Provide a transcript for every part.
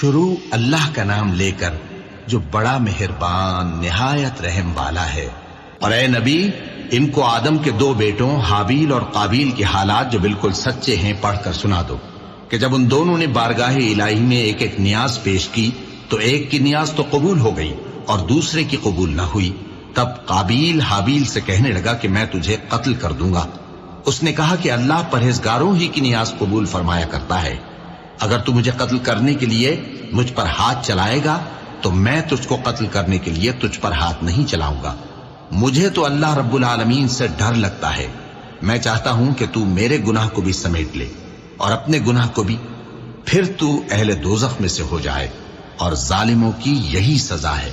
شروع اللہ کا نام لے کر جو بڑا مہربان نہایت رحم والا ہے۔ اور اے نبی، ان کو آدم کے دو بیٹوں حابیل اور قابیل کے حالات جو بالکل سچے ہیں پڑھ کر سنا دو کہ جب ان دونوں نے بارگاہ الہی میں ایک ایک نیاز پیش کی تو ایک کی نیاز تو قبول ہو گئی اور دوسرے کی قبول نہ ہوئی۔ تب قابیل حابیل سے کہنے لگا کہ میں تجھے قتل کر دوں گا۔ اس نے کہا کہ اللہ پرہیزگاروں ہی کی نیاز قبول فرمایا کرتا ہے، اگر تو مجھے قتل کرنے کے لیے مجھ پر ہاتھ چلائے گا تو میں تجھ کو قتل کرنے کے لیے تجھ پر ہاتھ نہیں چلاؤں گا۔ مجھے تو اللہ رب العالمین سے ڈر لگتا ہے، میں چاہتا ہوں کہ تو میرے گناہ کو بھی سمیٹ لے اور اپنے گناہ کو بھی، پھر تو اہل دوزخ میں سے ہو جائے، اور ظالموں کی یہی سزا ہے۔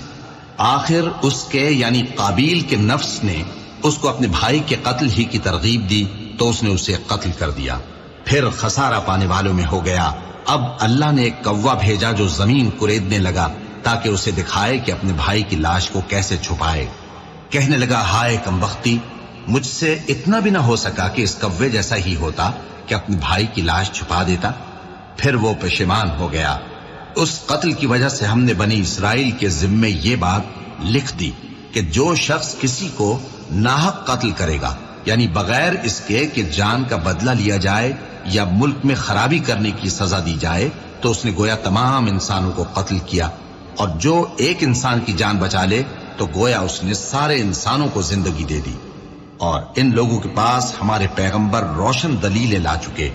آخر اس کے یعنی قابیل کے نفس نے اس کو اپنے بھائی کے قتل ہی کی ترغیب دی تو اس نے اسے قتل کر دیا، پھر خسارہ پانے والوں میں ہو گیا۔ اب اللہ نے ایک کوا بھیجا جو زمین کریدنے لگا تاکہ اسے دکھائے کہ اپنے بھائی کی لاش کو کیسے چھپائے۔ کہنے لگا، ہائے کمبختی، مجھ سے اتنا بھی نہ ہو سکا کہ اس کوے جیسا ہی ہوتا کہ اپنے بھائی کی لاش چھپا دیتا۔ پھر وہ پشیمان ہو گیا۔ اس قتل کی وجہ سے ہم نے بنی اسرائیل کے ذمے یہ بات لکھ دی کہ جو شخص کسی کو ناحق قتل کرے گا، یعنی بغیر اس کے کہ جان کا بدلہ لیا جائے یا ملک میں خرابی کرنے کی سزا دی جائے، تو اس نے گویا تمام انسانوں کو قتل کیا، اور جو ایک انسان کی جان بچا لے تو گویا اس نے سارے انسانوں کو زندگی دے دی۔ اور ان لوگوں کے پاس ہمارے پیغمبر روشن دلیلیں لا چکے،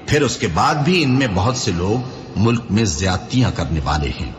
پھر اس کے بعد بھی ان میں بہت سے لوگ ملک میں زیادتیاں کرنے والے ہیں۔